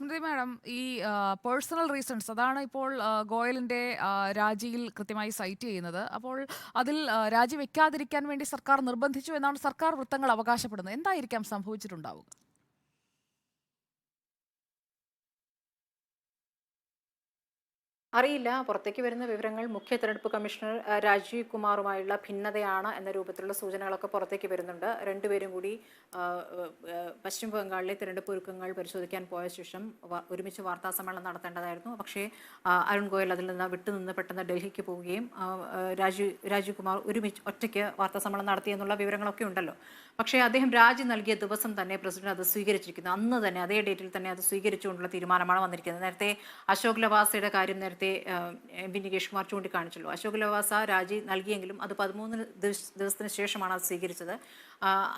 സ്മൃതി madam, ഈ personal reasons അതാണ് ഇപ്പോൾ ഗോയലിന്റെ രാജിയിൽ കൃത്യമായി സൈറ്റ് ചെയ്യുന്നത്. അപ്പോൾ അതിൽ രാജി വെക്കാതിരിക്കാൻ വേണ്ടി സർക്കാർ നിർബന്ധിച്ചു എന്നാണ് സർക്കാർ വൃത്തങ്ങൾ അവകാശപ്പെടുന്നത്. എന്തായിരിക്കാം സംഭവിച്ചിട്ടുണ്ടാവുക? അറിയില്ല. പുറത്തേക്ക് വരുന്ന വിവരങ്ങൾ മുഖ്യ തെരഞ്ഞെടുപ്പ് കമ്മീഷണർ രാജീവ് കുമാറുമായുള്ള ഭിന്നതയാണ് എന്ന രൂപത്തിലുള്ള സൂചനകളൊക്കെ പുറത്തേക്ക് വരുന്നുണ്ട്. രണ്ടുപേരും കൂടി പശ്ചിമ ബംഗാളിലെ തെരഞ്ഞെടുപ്പ് ഒരുക്കങ്ങൾ പരിശോധിക്കാൻ പോയ ശേഷം ഒരുമിച്ച് വാർത്താ സമ്മേളനം നടത്തേണ്ടതായിരുന്നു. പക്ഷേ അരുൺ ഗോയൽ അതിൽ നിന്ന് വിട്ടുനിന്ന് പെട്ടെന്ന് ഡൽഹിക്ക് പോവുകയും രാജീവ് കുമാർ ഒരുമിച്ച് ഒറ്റയ്ക്ക് വാർത്താ സമ്മേളനം നടത്തിയെന്നുള്ള വിവരങ്ങളൊക്കെ ഉണ്ടല്ലോ. പക്ഷേ അദ്ദേഹം രാജി നൽകിയ ദിവസം തന്നെ പ്രസിഡന്റ് അത് സ്വീകരിച്ചിരിക്കുന്നു. അന്ന് തന്നെ അതേ ഡേറ്റിൽ തന്നെ അത് സ്വീകരിച്ചുകൊണ്ടുള്ള തീരുമാനമാണ് വന്നിരിക്കുന്നത്. നേരത്തെ അശോക് ലവാസയുടെ കാര്യം നേരത്തെ എം പി നികേഷ് കുമാർ ചൂണ്ടിക്കാണിച്ചല്ലോ. അശോക് ലവാസ രാജി നൽകിയെങ്കിലും അത് 13 ദിവസത്തിന് ശേഷമാണ് അത് സ്വീകരിച്ചത്.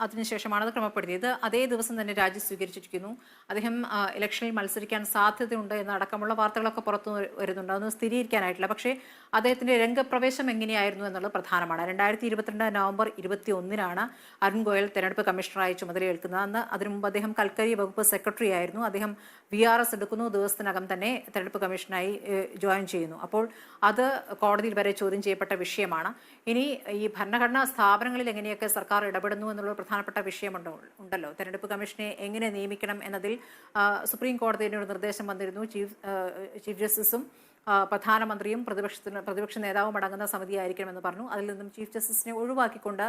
അതിനുശേഷമാണ് അത് ക്രമപ്പെടുത്തിയത്. അതേ ദിവസം തന്നെ രാജി സ്വീകരിച്ചിരിക്കുന്നു. അദ്ദേഹം ഇലക്ഷനിൽ മത്സരിക്കാൻ സാധ്യതയുണ്ട് എന്നടക്കമുള്ള വാർത്തകളൊക്കെ പുറത്തു വരുന്നുണ്ട്. അതൊന്നും സ്ഥിരീകരിക്കാനായിട്ടില്ല. പക്ഷേ അദ്ദേഹത്തിന്റെ രംഗപ്രവേശം എങ്ങനെയായിരുന്നു എന്നുള്ളത് പ്രധാനമാണ്. 2022 നവംബർ 21-നാണ് അരുൺ ഗോയൽ തെരഞ്ഞെടുപ്പ് കമ്മീഷണറായി ചുമതലയേൽക്കുന്നത്. അന്ന് അതിനു മുമ്പ് അദ്ദേഹം കൽക്കരി വകുപ്പ് സെക്രട്ടറി ആയിരുന്നു. അദ്ദേഹം VRS എടുക്കുന്നു. ദിവസത്തിനകം തന്നെ തെരഞ്ഞെടുപ്പ് കമ്മീഷനായി ജോയിൻ ചെയ്യുന്നു. അപ്പോൾ അത് കോടതിയിൽ വരെ ചോദ്യം ചെയ്യപ്പെട്ട വിഷയമാണ്. ഇനി ഈ ഭരണഘടനാ സ്ഥാപനങ്ങളിൽ എങ്ങനെയൊക്കെ സർക്കാർ ഇടപെടുന്നു എന്നുള്ള പ്രധാനപ്പെട്ട വിഷയമുണ്ടല്ലോ. തെരഞ്ഞെടുപ്പ് കമ്മീഷനെ എങ്ങനെ നിയമിക്കണം എന്നതിൽ സുപ്രീം കോടതിയുടെ ഒരു നിർദ്ദേശം വന്നിരുന്നു. ചീഫ് ജസ്റ്റിസും പ്രധാനമന്ത്രിയും പ്രതിപക്ഷ നേതാവും അടങ്ങുന്ന സമിതിയായിരിക്കണമെന്ന് പറഞ്ഞു. അതിൽ നിന്നും ചീഫ് ജസ്റ്റിസിനെ ഒഴിവാക്കിക്കൊണ്ട്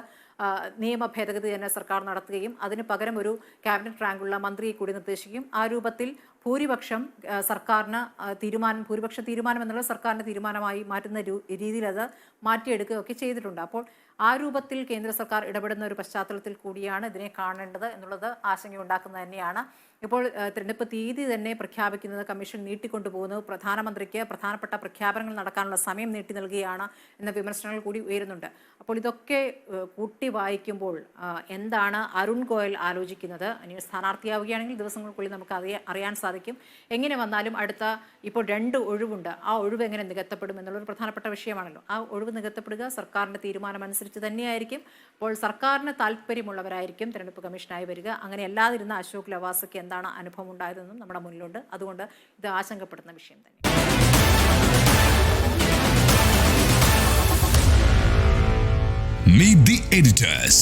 നിയമ ഭേദഗതി തന്നെ സർക്കാർ നടത്തുകയും അതിന് പകരം ഒരു ക്യാബിനറ്റ് റാങ്കുള്ള മന്ത്രിയെ കൂടി നിർദ്ദേശിക്കും. ആ രൂപത്തിൽ ഭൂരിപക്ഷം സർക്കാരിന് ഭൂരിപക്ഷ തീരുമാനം എന്നുള്ള സർക്കാരിൻ്റെ തീരുമാനമായി മാറ്റുന്ന രീതിയിൽ അത് മാറ്റിയെടുക്കുകയൊക്കെ ചെയ്തിട്ടുണ്ട്. അപ്പോൾ ആ രൂപത്തിൽ കേന്ദ്ര സർക്കാർ ഇടപെടുന്ന ഒരു പശ്ചാത്തലത്തിൽ കൂടിയാണ് ഇതിനെ കാണേണ്ടത് എന്നുള്ളത് ആശങ്കയുണ്ടാക്കുന്നത് തന്നെയാണ്. ഇപ്പോൾ തിരഞ്ഞെടുപ്പ് തീയതി തന്നെ പ്രഖ്യാപിക്കുന്നത് കമ്മീഷൻ നീട്ടിക്കൊണ്ടുപോകുന്നു. പ്രധാനമന്ത്രിക്ക് പ്രധാനപ്പെട്ട പ്രഖ്യാപനങ്ങൾ നടക്കാനുള്ള സമയം നീട്ടി നൽകുകയാണ് എന്ന വിമർശനങ്ങൾ കൂടി ഉയരുന്നുണ്ട്. അപ്പോൾ ഇതൊക്കെ കൂട്ടി വായിക്കുമ്പോൾ എന്താണ് അരുൺ ഗോയൽ ആലോചിക്കുന്നത്? ഇനി സ്ഥാനാർത്ഥിയാവുകയാണെങ്കിൽ ദിവസങ്ങൾക്കുള്ളിൽ നമുക്ക് അറിയാൻ സാധിക്കും. എങ്ങനെ വന്നാലും ഇപ്പോൾ 2 ഒഴിവുണ്ട്. ആ ഒഴിവ് എങ്ങനെ നികത്തപ്പെടും എന്നുള്ളൊരു പ്രധാനപ്പെട്ട വിഷയമാണല്ലോ. ആ ഒഴിവ് നികത്തപ്പെടുക സർക്കാരിൻ്റെ തീരുമാനമനുസരിച്ച് തന്നെയായിരിക്കും. അപ്പോൾ സർക്കാരിന് താല്പര്യമുള്ളവരായിരിക്കും തെരഞ്ഞെടുപ്പ് കമ്മീഷനായി വരിക. അങ്ങനെ അല്ലാതിരുന്ന അശോക് ലവാസയ്ക്ക് എന്താണ് അനുഭവം ഉണ്ടായതെന്നും നമ്മുടെ മുന്നിലുണ്ട്. അതുകൊണ്ട് ഇത് ആശങ്കപ്പെടുന്ന വിഷയം തന്നെ. Meet the editors.